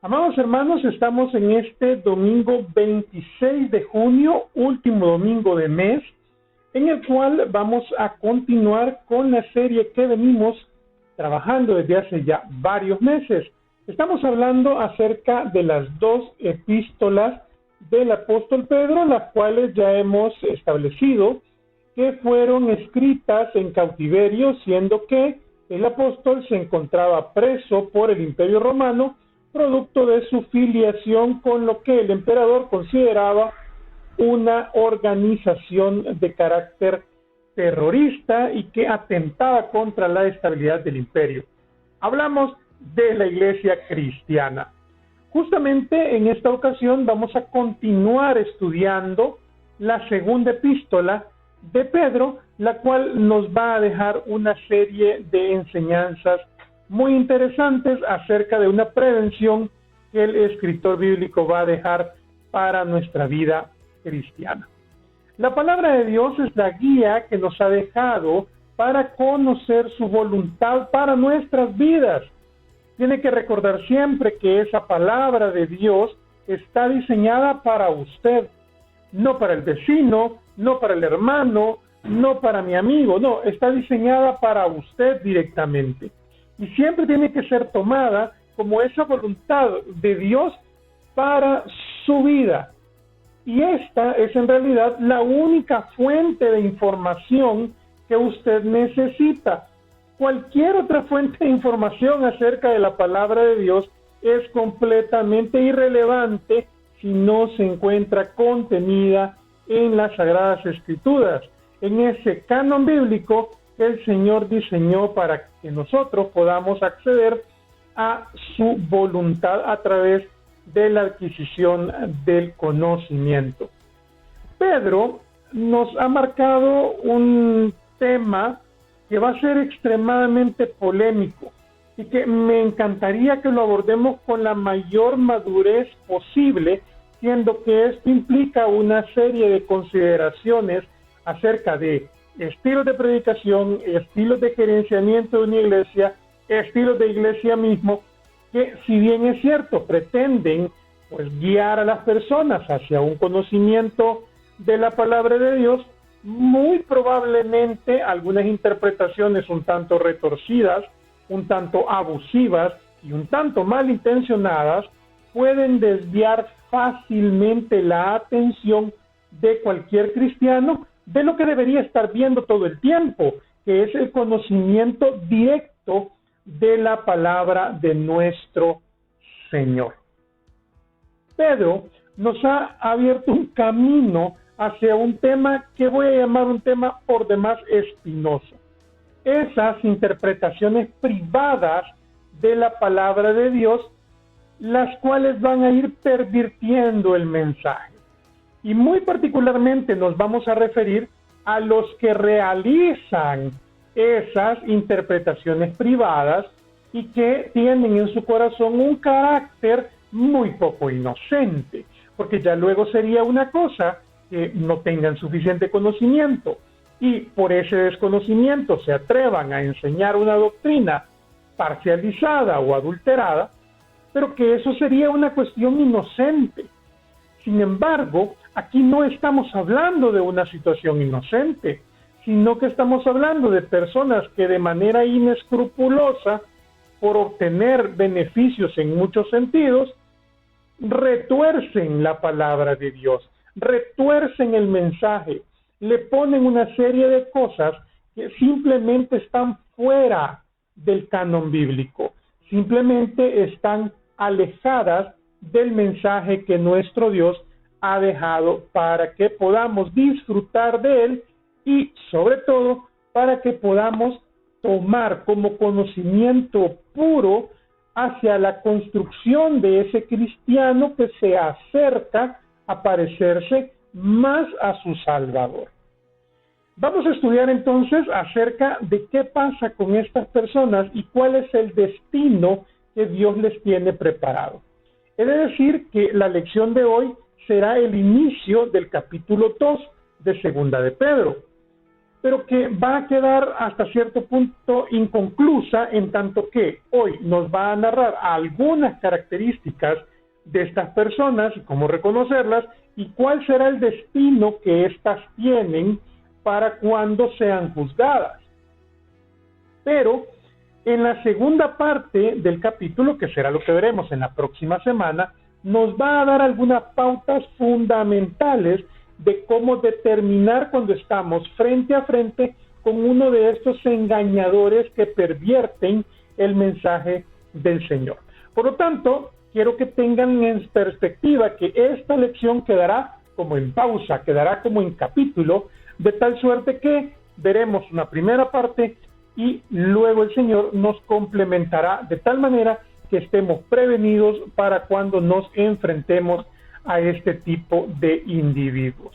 Amados hermanos, estamos en este domingo 26 de junio, último domingo de mes, en el cual vamos a continuar con la serie que venimos trabajando desde hace ya varios meses. Estamos hablando acerca de las dos epístolas del apóstol Pedro, las cuales ya hemos establecido que fueron escritas en cautiverio, siendo que el apóstol se encontraba preso por el Imperio Romano, producto de su filiación con lo que el emperador consideraba una organización de carácter terrorista y que atentaba contra la estabilidad del imperio. Hablamos de la iglesia cristiana. Justamente en esta ocasión vamos a continuar estudiando la segunda epístola de Pedro, la cual nos va a dejar una serie de enseñanzas muy interesantes acerca de una prevención que el escritor bíblico va a dejar para nuestra vida cristiana. La palabra de Dios es la guía que nos ha dejado para conocer su voluntad para nuestras vidas. Tiene que recordar siempre que esa palabra de Dios está diseñada para usted, no para el vecino, no para el hermano, no para mi amigo, no, está diseñada para usted directamente. Y siempre tiene que ser tomada como esa voluntad de Dios para su vida. Y esta es en realidad la única fuente de información que usted necesita. Cualquier otra fuente de información acerca de la palabra de Dios es completamente irrelevante si no se encuentra contenida en las Sagradas Escrituras, en ese canon bíblico que el Señor diseñó para que nosotros podamos acceder a su voluntad a través de la adquisición del conocimiento. Pedro nos ha marcado un tema que va a ser extremadamente polémico y que me encantaría que lo abordemos con la mayor madurez posible, siendo que esto implica una serie de consideraciones acerca de estilos de predicación, estilos de gerenciamiento de una iglesia, estilos de iglesia mismo, que si bien es cierto, pretenden guiar a las personas hacia un conocimiento de la palabra de Dios, muy probablemente algunas interpretaciones un tanto retorcidas, un tanto abusivas y un tanto malintencionadas pueden desviar fácilmente la atención de cualquier cristiano de lo que debería estar viendo todo el tiempo, que es el conocimiento directo de la palabra de nuestro Señor. Pedro nos ha abierto un camino hacia un tema que voy a llamar un tema por demás espinoso. Esas interpretaciones privadas de la palabra de Dios, las cuales van a ir pervirtiendo el mensaje. Y muy particularmente nos vamos a referir a los que realizan esas interpretaciones privadas y que tienen en su corazón un carácter muy poco inocente, porque ya luego sería una cosa que no tengan suficiente conocimiento y por ese desconocimiento se atrevan a enseñar una doctrina parcializada o adulterada, pero que eso sería una cuestión inocente. Sin embargo, aquí no estamos hablando de una situación inocente, sino que estamos hablando de personas que de manera inescrupulosa, por obtener beneficios en muchos sentidos, retuercen la palabra de Dios, retuercen el mensaje, le ponen una serie de cosas que simplemente están fuera del canon bíblico, simplemente están alejadas del mensaje que nuestro Dios ha dejado para que podamos disfrutar de él y sobre todo para que podamos tomar como conocimiento puro hacia la construcción de ese cristiano que se acerca a parecerse más a su Salvador. Vamos a estudiar entonces acerca de qué pasa con estas personas y cuál es el destino que Dios les tiene preparado. He de decir que la lección de hoy será el inicio del capítulo 2 de Segunda de Pedro. pero que va a quedar hasta cierto punto inconclusa, en tanto que hoy nos va a narrar algunas características de estas personas, cómo reconocerlas y cuál será el destino que éstas tienen para cuando sean juzgadas. Pero en la segunda parte del capítulo, que será lo que veremos en la próxima semana, nos va a dar algunas pautas fundamentales de cómo determinar cuando estamos frente a frente con uno de estos engañadores que pervierten el mensaje del Señor. Por lo tanto, quiero que tengan en perspectiva que esta lección quedará como en pausa, quedará como en capítulo, de tal suerte que veremos una primera parte y luego el Señor nos complementará de tal manera que estemos prevenidos para cuando nos enfrentemos a este tipo de individuos.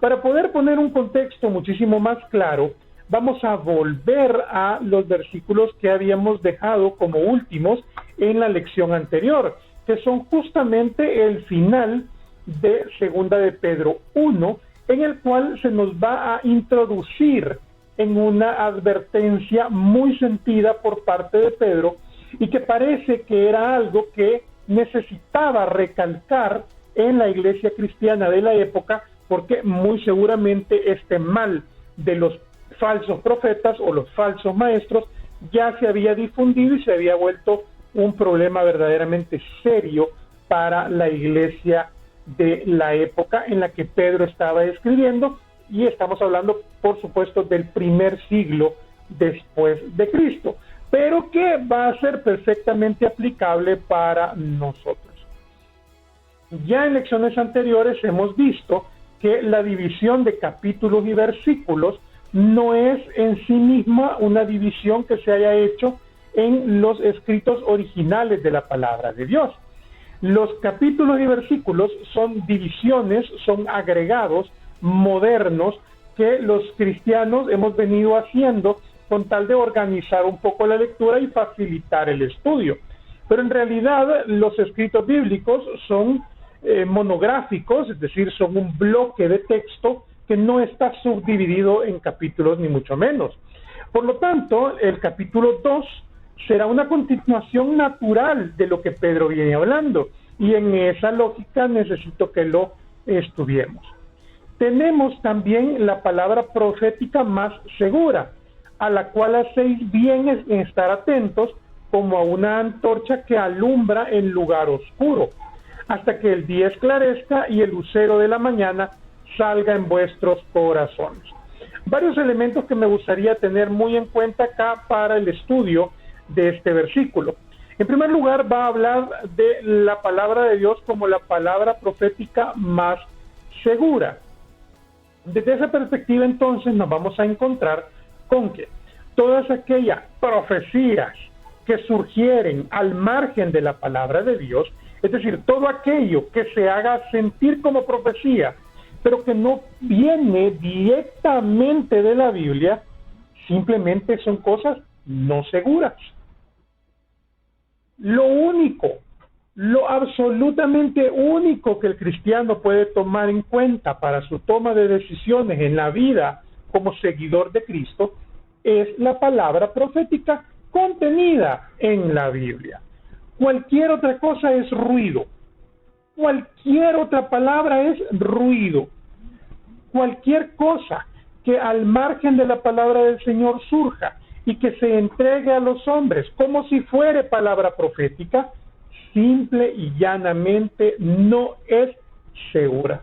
Para poder poner un contexto muchísimo más claro, vamos a volver a los versículos que habíamos dejado como últimos en la lección anterior, que son justamente el final de Segunda de Pedro 1, en el cual se nos va a introducir en una advertencia muy sentida por parte de Pedro y que parece que era algo que necesitaba recalcar en la iglesia cristiana de la época, porque muy seguramente este mal de los falsos profetas o los falsos maestros ya se había difundido y se había vuelto un problema verdaderamente serio para la iglesia de la época en la que Pedro estaba escribiendo, y estamos hablando, por supuesto, del primer siglo después de Cristo, pero que va a ser perfectamente aplicable para nosotros. Ya en lecciones anteriores hemos visto que la división de capítulos y versículos no es en sí misma una división que se haya hecho en los escritos originales de la palabra de Dios. Los capítulos y versículos son divisiones, son agregados modernos que los cristianos hemos venido haciendo con tal de organizar un poco la lectura y facilitar el estudio. Pero en realidad los escritos bíblicos son monográficos, es decir, son un bloque de texto que no está subdividido en capítulos ni mucho menos. Por lo tanto, el capítulo 2 será una continuación natural de lo que Pedro viene hablando, y en esa lógica necesito que lo estudiemos. Tenemos también la palabra profética más segura, a la cual hacéis bien en estar atentos como a una antorcha que alumbra en lugar oscuro, hasta que el día esclarezca y el lucero de la mañana salga en vuestros corazones. Varios elementos que me gustaría tener muy en cuenta acá para el estudio de este versículo. En primer lugar, va a hablar de la palabra de Dios como la palabra profética más segura. Desde esa perspectiva, entonces, nos vamos a encontrar con que todas aquellas profecías que surgieren al margen de la palabra de Dios, es decir, todo aquello que se haga sentir como profecía, pero que no viene directamente de la Biblia, simplemente son cosas no seguras. Lo único, lo absolutamente único que el cristiano puede tomar en cuenta para su toma de decisiones en la vida como seguidor de Cristo es la palabra profética contenida en la Biblia. Cualquier otra cosa es ruido. Cualquier otra palabra es ruido. Cualquier cosa que al margen de la palabra del Señor surja y que se entregue a los hombres como si fuere palabra profética, simple y llanamente no es segura.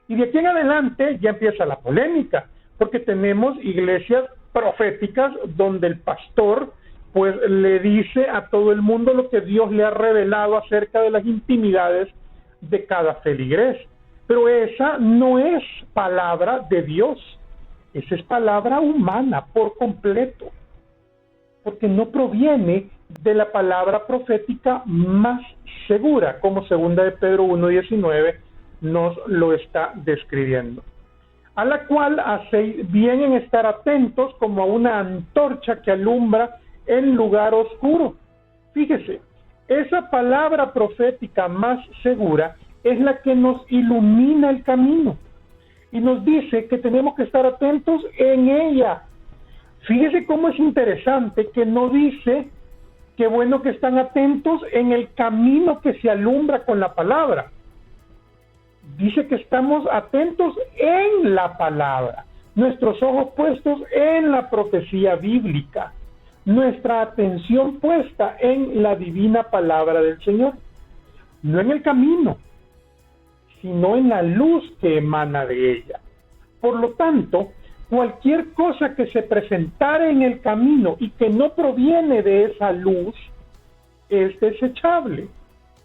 Y de aquí en adelante ya empieza la polémica, porque tenemos iglesias proféticas donde el pastor pues le dice a todo el mundo lo que Dios le ha revelado acerca de las intimidades de cada feligrés. Pero esa no es palabra de Dios, esa es palabra humana por completo, porque no proviene de la palabra profética más segura, como segunda de Pedro 1:19 nos lo está describiendo, a la cual hacéis bien en estar atentos como a una antorcha que alumbra en lugar oscuro. Fíjese, esa palabra profética más segura es la que nos ilumina el camino, y nos dice que tenemos que estar atentos en ella. Fíjese cómo es interesante que no dice que bueno que están atentos en el camino que se alumbra con la palabra. Dice que estamos atentos en la palabra, nuestros ojos puestos en la profecía bíblica, nuestra atención puesta en la divina palabra del Señor, no en el camino, sino en la luz que emana de ella. Por lo tanto, cualquier cosa que se presentara en el camino y que no proviene de esa luz es desechable,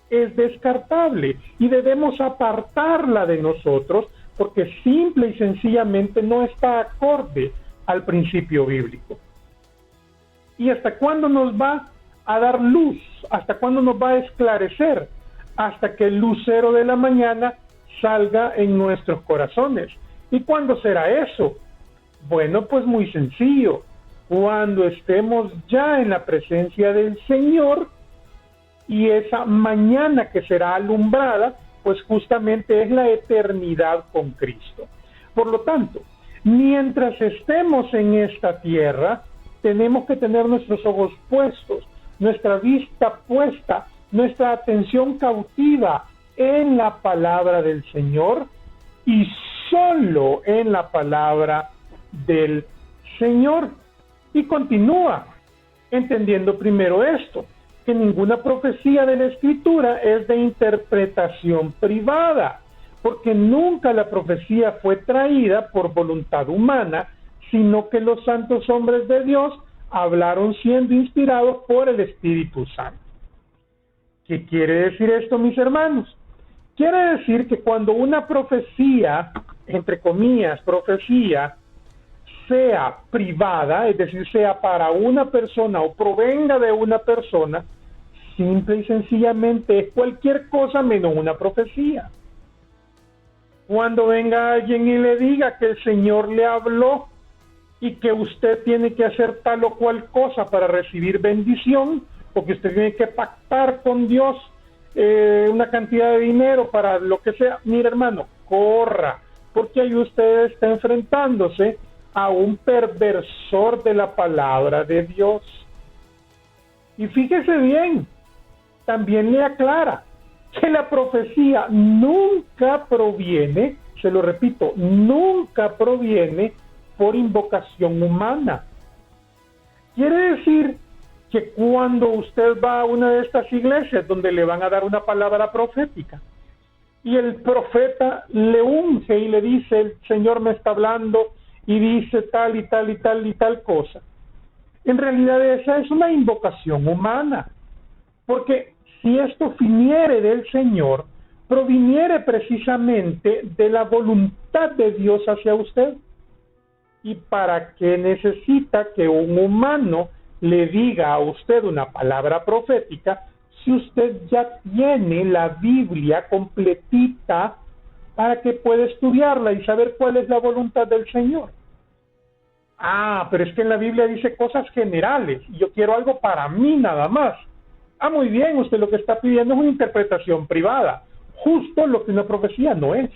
es descartable y debemos apartarla de nosotros porque simple y sencillamente no está acorde al principio bíblico. ¿Y hasta cuándo nos va a dar luz? ¿Hasta cuándo nos va a esclarecer? Hasta que el lucero de la mañana salga en nuestros corazones. ¿Y cuándo será eso? Bueno, pues muy sencillo. Cuando estemos ya en la presencia del Señor y esa mañana que será alumbrada, pues justamente es la eternidad con Cristo. Por lo tanto, mientras estemos en esta tierra, tenemos que tener nuestros ojos puestos, nuestra vista puesta, nuestra atención cautiva en la palabra del Señor y solo en la palabra del Señor. Y continúa entendiendo primero esto, que ninguna profecía de la Escritura es de interpretación privada, porque nunca la profecía fue traída por voluntad humana, sino que los santos hombres de Dios hablaron siendo inspirados por el Espíritu Santo. ¿Qué quiere decir esto, mis hermanos? Quiere decir que cuando una profecía, entre comillas, profecía, sea privada, es decir, sea para una persona o provenga de una persona, simple y sencillamente es cualquier cosa menos una profecía. Cuando venga alguien y le diga que el Señor le habló y que usted tiene que hacer tal o cual cosa para recibir bendición, o que usted tiene que pactar con Dios una cantidad de dinero para lo que sea, mire hermano, corra, porque ahí usted está enfrentándose a un perversor de la palabra de Dios. Y fíjese bien, también le aclara que la profecía nunca proviene, se lo repito, nunca proviene por invocación humana. Quiere decir que cuando usted va a una de estas iglesias donde le van a dar una palabra profética y el profeta le unge y le dice, el Señor me está hablando y dice tal y tal y tal y tal cosa, en realidad esa es una invocación humana, porque si esto viniere del Señor, proviniere precisamente de la voluntad de Dios hacia usted. ¿Y para qué necesita que un humano le diga a usted una palabra profética si usted ya tiene la Biblia completita para que pueda estudiarla y saber cuál es la voluntad del Señor? Ah, pero es que en la Biblia dice cosas generales y yo quiero algo para mí nada más. Ah, muy bien, usted lo que está pidiendo es una interpretación privada, justo lo que una profecía no es.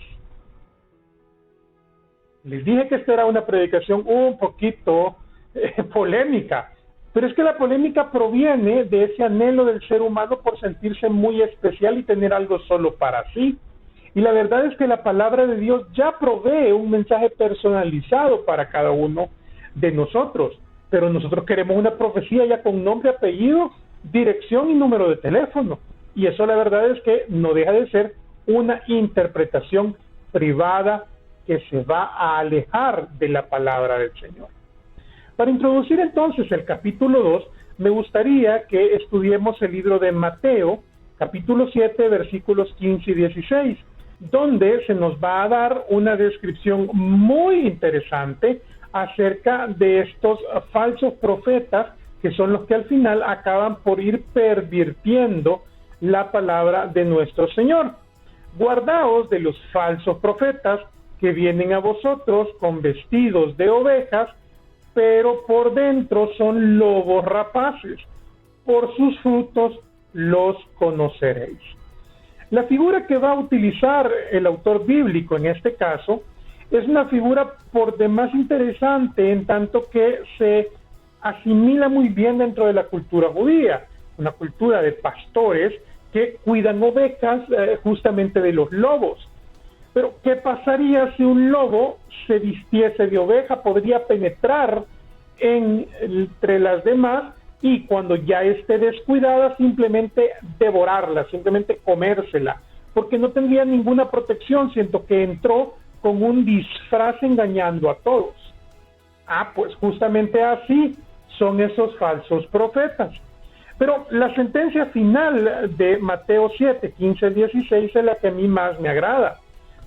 Les dije que esta era una predicación un poquito polémica, pero es que la polémica proviene de ese anhelo del ser humano por sentirse muy especial y tener algo solo para sí. Y la verdad es que la palabra de Dios ya provee un mensaje personalizado para cada uno de nosotros, pero nosotros queremos una profecía ya con nombre, apellido, dirección y número de teléfono, y eso la verdad es que no deja de ser una interpretación privada que se va a alejar de la palabra del Señor. Para introducir entonces el capítulo 2, me gustaría que estudiemos el libro de Mateo, capítulo 7, versículos 15 y 16, donde se nos va a dar una descripción muy interesante acerca de estos falsos profetas que son los que al final acaban por ir pervirtiendo la palabra de nuestro Señor. Guardaos de los falsos profetas que vienen a vosotros con vestidos de ovejas, pero por dentro son lobos rapaces. Por sus frutos los conoceréis. La figura que va a utilizar el autor bíblico en este caso es una figura por demás interesante en tanto que se asimila muy bien dentro de la cultura judía, una cultura de pastores que cuidan ovejas justamente de los lobos. Pero ¿qué pasaría si un lobo se vistiese de oveja? Podría penetrar entre las demás y cuando ya esté descuidada simplemente devorarla, simplemente comérsela, porque no tendría ninguna protección, siento que entró con un disfraz engañando a todos. Pues justamente así son esos falsos profetas. Pero la sentencia final de Mateo 7, 15, 16 es la que a mí más me agrada.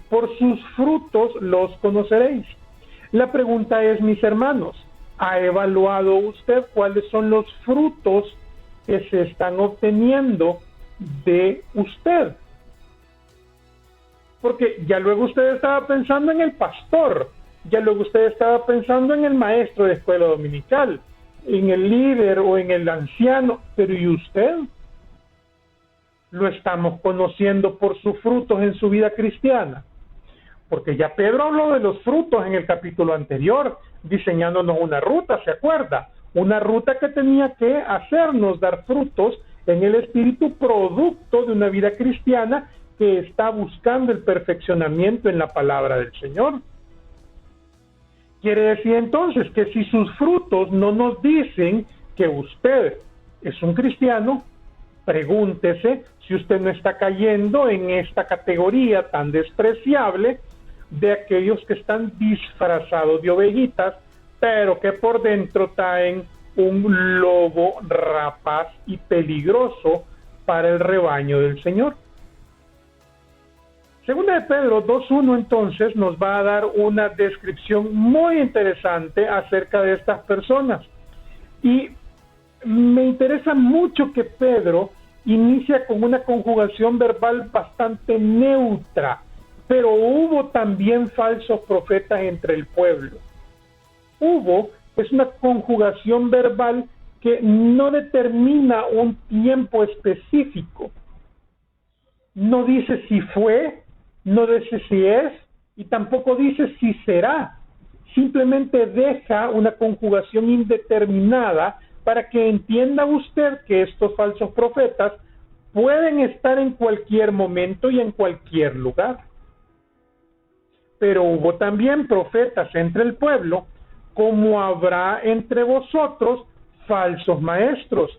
Por sus frutos los conoceréis. La pregunta es, mis hermanos, ¿ha evaluado usted cuáles son los frutos que se están obteniendo de usted? Porque ya luego usted estaba pensando en el pastor, ya luego usted estaba pensando en el maestro de escuela dominical, en el líder o en el anciano, pero ¿y usted? ¿Lo estamos conociendo por sus frutos en su vida cristiana? Porque ya Pedro habló de los frutos en el capítulo anterior, diseñándonos una ruta, ¿se acuerda? Una ruta que tenía que hacernos dar frutos en el espíritu, producto de una vida cristiana que está buscando el perfeccionamiento en la palabra del Señor. Quiere decir entonces que si sus frutos no nos dicen que usted es un cristiano, pregúntese si usted no está cayendo en esta categoría tan despreciable de aquellos que están disfrazados de ovejitas, pero que por dentro traen un lobo rapaz y peligroso para el rebaño del Señor. Segunda de Pedro 2.1 entonces nos va a dar una descripción muy interesante acerca de estas personas. Y me interesa mucho que Pedro inicia con una conjugación verbal bastante neutra, pero hubo también falsos profetas entre el pueblo. Hubo es una conjugación verbal que no determina un tiempo específico. No dice si fue, no dice si es, y tampoco dice si será. Simplemente deja una conjugación indeterminada para que entienda usted que estos falsos profetas pueden estar en cualquier momento y en cualquier lugar. Pero hubo también profetas entre el pueblo, como habrá entre vosotros falsos maestros,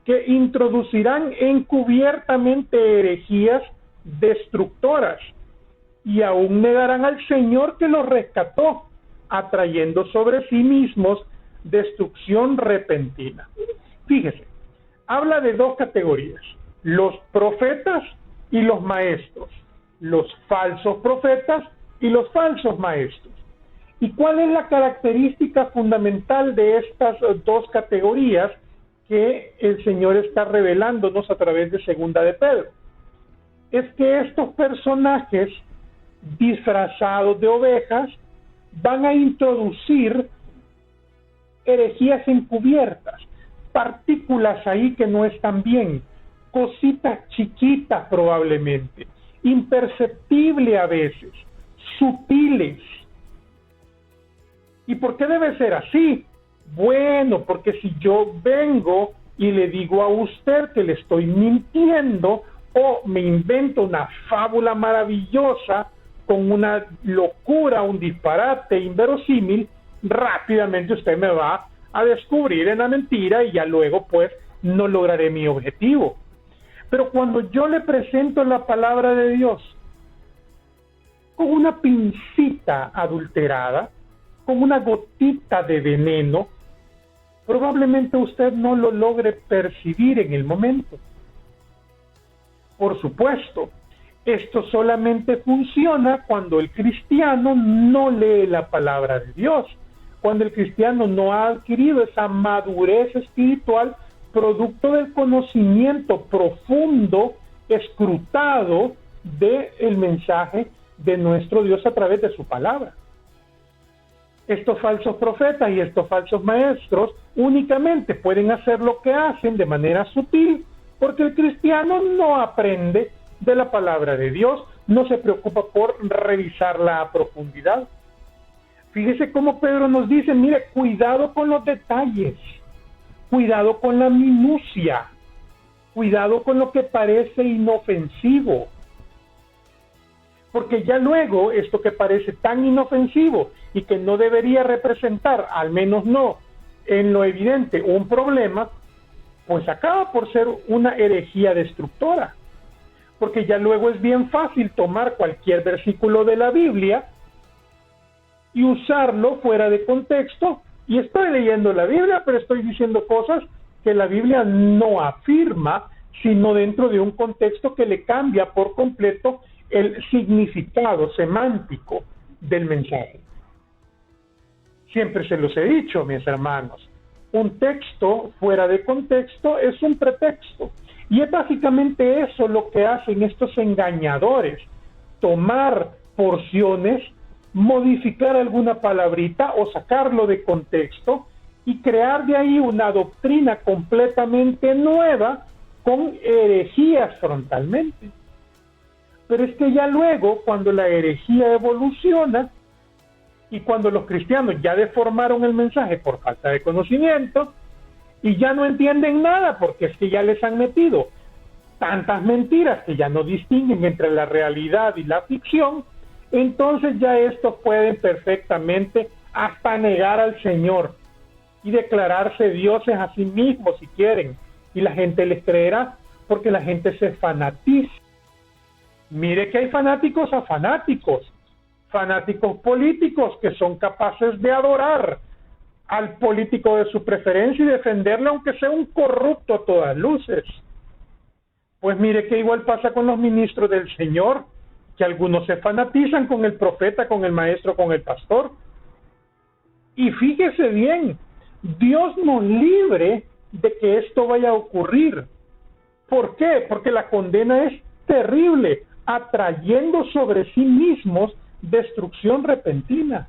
que introducirán encubiertamente herejías destructoras, y aún negarán al Señor que los rescató, atrayendo sobre sí mismos destrucción repentina. Fíjese, habla de dos categorías: los profetas y los maestros, los falsos profetas y los falsos maestros. ¿Y cuál es la característica fundamental de estas dos categorías que el Señor está revelándonos a través de Segunda de Pedro? Es que estos personajes disfrazados de ovejas van a introducir herejías encubiertas, partículas ahí que no están bien, cositas chiquitas probablemente, imperceptibles a veces, sutiles. ¿Y por qué debe ser así? Bueno, porque si yo vengo y le digo a usted que le estoy mintiendo, o me invento una fábula maravillosa con una locura, un disparate inverosímil, rápidamente usted me va a descubrir en la mentira y ya luego pues no lograré mi objetivo. Pero cuando yo le presento la palabra de Dios con una pincita adulterada, con una gotita de veneno, probablemente usted no lo logre percibir en el momento. Por supuesto, esto solamente funciona cuando el cristiano no lee la palabra de Dios, cuando el cristiano no ha adquirido esa madurez espiritual producto del conocimiento profundo, escrutado del mensaje de nuestro Dios a través de su palabra. Estos falsos profetas y estos falsos maestros únicamente pueden hacer lo que hacen de manera sutil, porque el cristiano no aprende de la palabra de Dios, no se preocupa por revisarla a profundidad. Fíjese cómo Pedro nos dice, mire, cuidado con los detalles, cuidado con la minucia, cuidado con lo que parece inofensivo. Porque ya luego esto que parece tan inofensivo y que no debería representar, al menos no en lo evidente, un problema, pues acaba por ser una herejía destructora. Porque ya luego es bien fácil tomar cualquier versículo de la Biblia y usarlo fuera de contexto, y estoy leyendo la Biblia, pero estoy diciendo cosas que la Biblia no afirma, sino dentro de un contexto que le cambia por completo el significado semántico del mensaje. Siempre se los he dicho, mis hermanos, un texto fuera de contexto es un pretexto, y es básicamente eso lo que hacen estos engañadores, tomar porciones, modificar alguna palabrita o sacarlo de contexto y crear de ahí una doctrina completamente nueva con herejías frontalmente. Pero es que ya luego, cuando la herejía evoluciona y cuando los cristianos ya deformaron el mensaje por falta de conocimiento y ya no entienden nada porque es que ya les han metido tantas mentiras que ya no distinguen entre la realidad y la ficción, entonces ya estos pueden perfectamente hasta negar al Señor y declararse dioses a sí mismos si quieren, y la gente les creerá porque la gente se fanatiza. Mire que hay fanáticos a fanáticos, fanáticos políticos que son capaces de adorar al político de su preferencia y defenderle aunque sea un corrupto a todas luces. Pues mire que igual pasa con los ministros del Señor, que algunos se fanatizan con el profeta, con el maestro, con el pastor. Y fíjese bien, Dios nos libre de que esto vaya a ocurrir. ¿Por qué? Porque la condena es terrible, atrayendo sobre sí mismos destrucción repentina.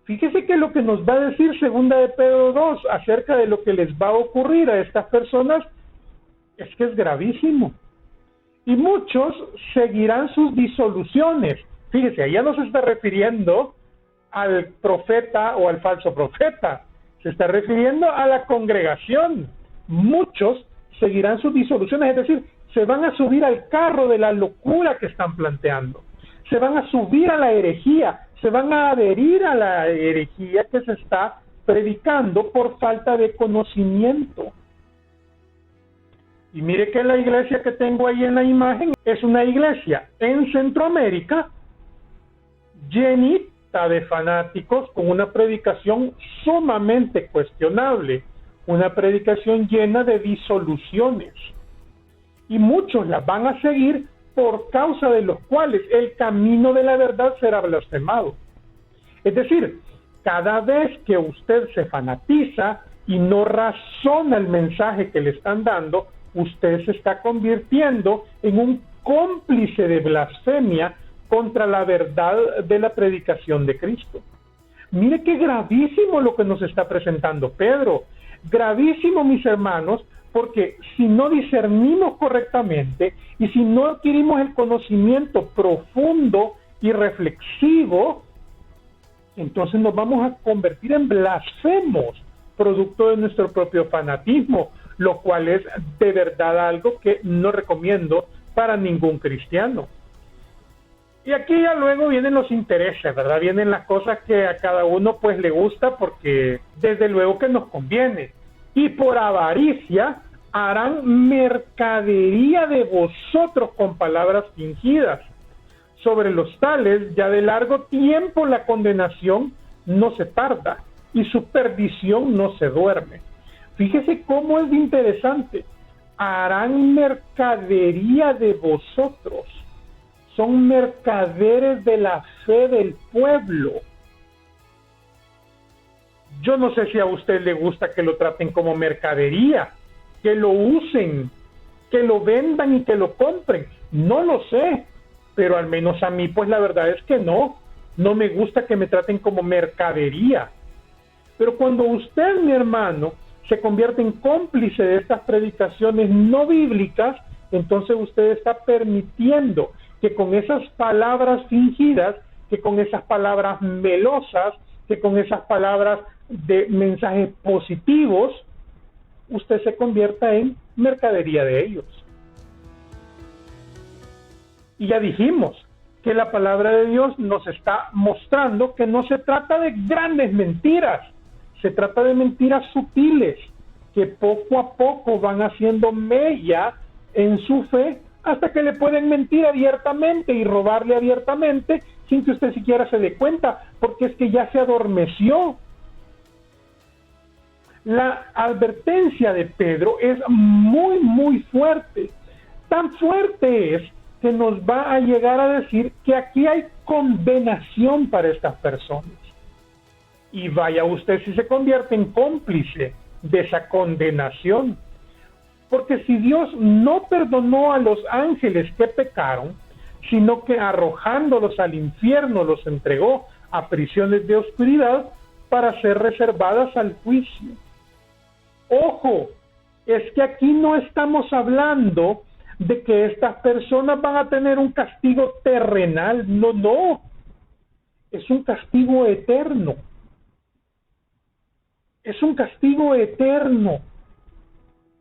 Fíjese que lo que nos va a decir segunda de Pedro 2 acerca de lo que les va a ocurrir a estas personas es que es gravísimo. Y muchos seguirán sus disoluciones. Fíjese, allá no se está refiriendo al profeta o al falso profeta, se está refiriendo a la congregación. Muchos seguirán sus disoluciones, es decir, se van a subir al carro de la locura que están planteando, se van a subir a la herejía, se van a adherir a la herejía que se está predicando por falta de conocimiento. Y mire que la iglesia que tengo ahí en la imagen es una iglesia en Centroamérica llenita de fanáticos con una predicación sumamente cuestionable, una predicación llena de disoluciones. Y muchos la van a seguir por causa de los cuales el camino de la verdad será blasfemado. Es decir, cada vez que usted se fanatiza y no razona el mensaje que le están dando, usted se está convirtiendo en un cómplice de blasfemia contra la verdad de la predicación de Cristo. Mire qué gravísimo lo que nos está presentando Pedro. Gravísimo, mis hermanos, porque si no discernimos correctamente y si no adquirimos el conocimiento profundo y reflexivo, entonces nos vamos a convertir en blasfemos, producto de nuestro propio fanatismo, lo cual es de verdad algo que no recomiendo para ningún cristiano. Y aquí ya luego vienen los intereses, ¿verdad? Vienen las cosas que a cada uno pues le gusta porque desde luego que nos conviene. Y por avaricia harán mercadería de vosotros con palabras fingidas. Sobre los tales ya de largo tiempo la condenación no se tarda y su perdición no se duerme. Fíjese cómo es interesante. Harán mercadería de vosotros. Son mercaderes de la fe del pueblo. Yo no sé si a usted le gusta que lo traten como mercadería, que lo usen, que lo vendan y que lo compren. No lo sé, pero al menos a mí pues la verdad es que no me gusta que me traten como mercadería. Pero cuando usted, mi hermano, se convierte en cómplice de estas predicaciones no bíblicas, entonces usted está permitiendo que con esas palabras fingidas, que con esas palabras melosas, que con esas palabras de mensajes positivos, usted se convierta en mercadería de ellos. Y ya dijimos que la palabra de Dios nos está mostrando que no se trata de grandes mentiras, se trata de mentiras sutiles, que poco a poco van haciendo mella en su fe hasta que le pueden mentir abiertamente y robarle abiertamente sin que usted siquiera se dé cuenta, porque es que ya se adormeció. La advertencia de Pedro es muy, muy fuerte. Tan fuerte es que nos va a llegar a decir que aquí hay condenación para estas personas. Y vaya usted si se convierte en cómplice de esa condenación. Porque si Dios no perdonó a los ángeles que pecaron, sino que arrojándolos al infierno los entregó a prisiones de oscuridad para ser reservadas al juicio. Ojo, es que aquí no estamos hablando de que estas personas van a tener un castigo terrenal, no, es un castigo eterno. Es un castigo eterno,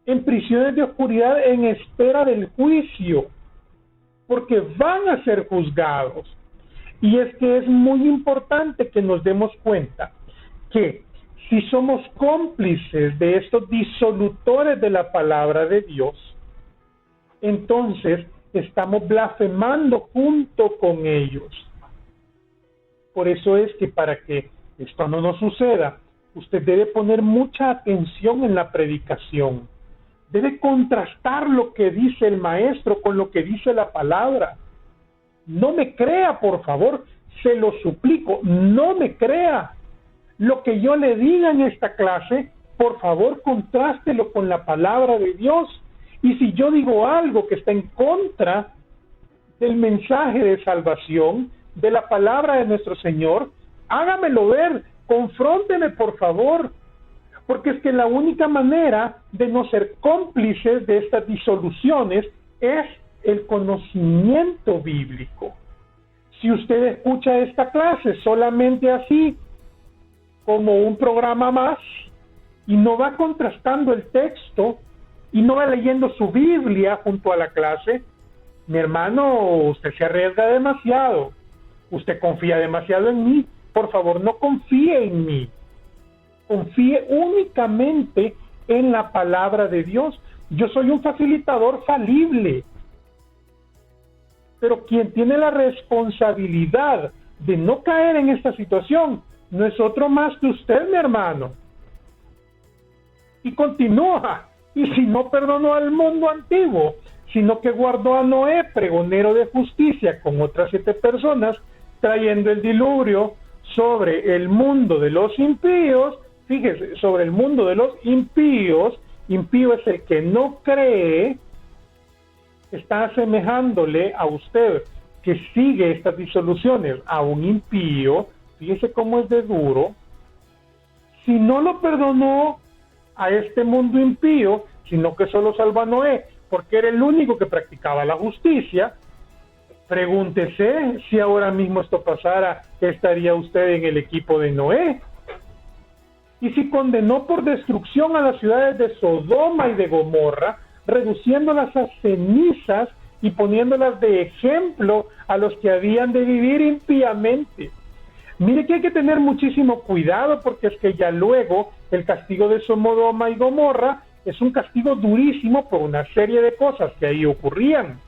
en prisiones de oscuridad en espera del juicio, porque van a ser juzgados. Y es que es muy importante que nos demos cuenta que si somos cómplices de estos disolutores de la palabra de Dios, entonces estamos blasfemando junto con ellos. Por eso es que para que esto no nos suceda, usted debe poner mucha atención en la predicación. Debe contrastar lo que dice el maestro con lo que dice la palabra. No me crea, por favor, se lo suplico, no me crea. Lo que yo le diga en esta clase, por favor, contrástelo con la palabra de Dios. Y si yo digo algo que está en contra del mensaje de salvación, de la palabra de nuestro Señor, hágamelo ver, confrónteme, por favor. Porque es que la única manera de no ser cómplices de estas disoluciones es el conocimiento bíblico. Si usted escucha esta clase solamente así, como un programa más, y no va contrastando el texto, y no va leyendo su Biblia junto a la clase, mi hermano, usted se arriesga demasiado. Usted confía demasiado en mí. Por favor, no confíe en mí. Confíe únicamente en la palabra de Dios. Yo soy un facilitador falible. Pero quien tiene la responsabilidad de no caer en esta situación no es otro más que usted, mi hermano. Y continúa. Y si no perdonó al mundo antiguo, sino que guardó a Noé, pregonero de justicia, con otras 7 personas, trayendo el diluvio sobre el mundo de los impíos. Fíjese, sobre el mundo de los impíos, impío es el que no cree, está asemejándole a usted que sigue estas disoluciones a un impío. Fíjese cómo es de duro. Si no lo perdonó a este mundo impío, sino que solo salvó a Noé, porque era el único que practicaba la justicia, pregúntese si ahora mismo esto pasara, ¿estaría usted en el equipo de Noé? Y si condenó por destrucción a las ciudades de Sodoma y de Gomorra, reduciéndolas a cenizas y poniéndolas de ejemplo a los que habían de vivir impíamente. Mire que hay que tener muchísimo cuidado, porque es que ya luego el castigo de Sodoma y Gomorra es un castigo durísimo por una serie de cosas que ahí ocurrían.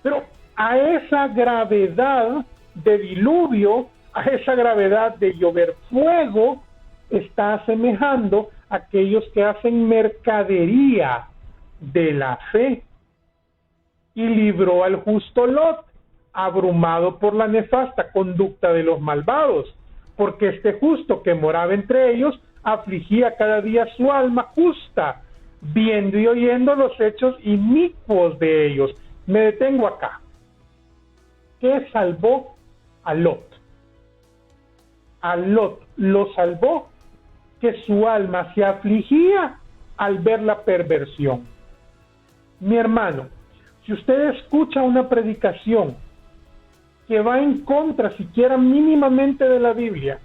Pero a esa gravedad de diluvio, a esa gravedad de llover fuego, está asemejando a aquellos que hacen mercadería de la fe. Y libró al justo Lot, abrumado por la nefasta conducta de los malvados, porque este justo que moraba entre ellos afligía cada día su alma justa, viendo y oyendo los hechos inicuos de ellos. Me detengo acá. ¿Qué salvó a Lot? A Lot lo salvó que su alma se afligía al ver la perversión. Mi hermano, si usted escucha una predicación que va en contra siquiera mínimamente de la Biblia,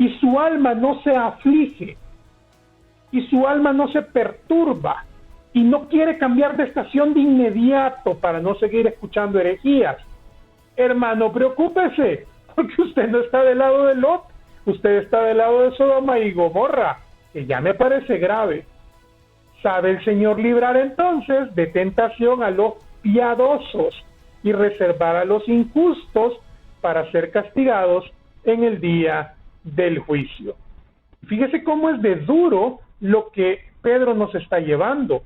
y su alma no se aflige, y su alma no se perturba, y no quiere cambiar de estación de inmediato para no seguir escuchando herejías, hermano, preocúpese, porque usted no está del lado de Lot, usted está del lado de Sodoma y Gomorra, que ya me parece grave. ¿Sabe el Señor librar entonces de tentación a los piadosos y reservar a los injustos para ser castigados en el día del juicio? Fíjese cómo es de duro lo que Pedro nos está llevando.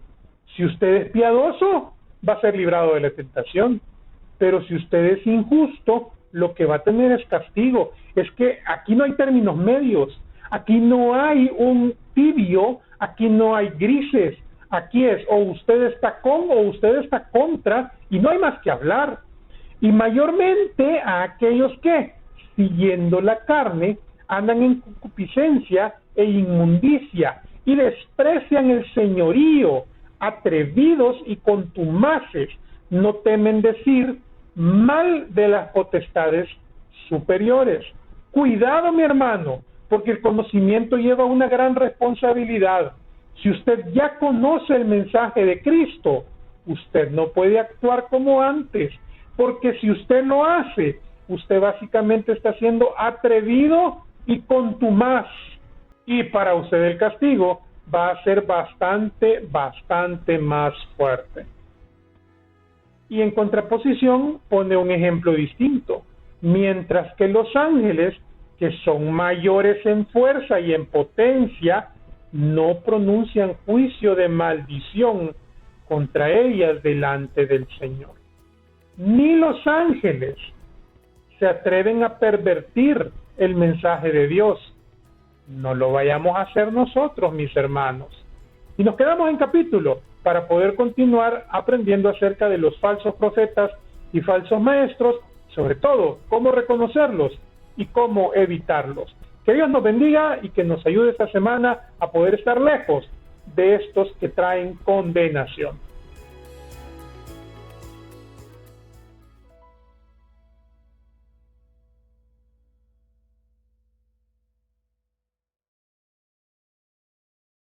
Si usted es piadoso, va a ser librado de la tentación, pero si usted es injusto, lo que va a tener es castigo. Es que aquí no hay términos medios, aquí no hay un tibio, aquí no hay grises, aquí es o usted está con o usted está contra y no hay más que hablar. Y mayormente a aquellos que, siguiendo la carne, andan en concupiscencia e inmundicia y desprecian el señorío, atrevidos y contumaces, no temen decir mal de las potestades superiores. Cuidado, mi hermano, porque el conocimiento lleva una gran responsabilidad. Si usted ya conoce el mensaje de Cristo, usted no puede actuar como antes, porque si usted lo hace, usted básicamente está siendo atrevido y contumaz, y para usted el castigo va a ser bastante más fuerte. Y en contraposición pone un ejemplo distinto. Mientras que los ángeles, que son mayores en fuerza y en potencia, no pronuncian juicio de maldición contra ellas delante del Señor. Ni los ángeles se atreven a pervertir el mensaje de Dios. No lo vayamos a hacer nosotros, mis hermanos. Y nos quedamos en capítulo para poder continuar aprendiendo acerca de los falsos profetas y falsos maestros, sobre todo cómo reconocerlos y cómo evitarlos. Que Dios nos bendiga y que nos ayude esta semana a poder estar lejos de estos que traen condenación.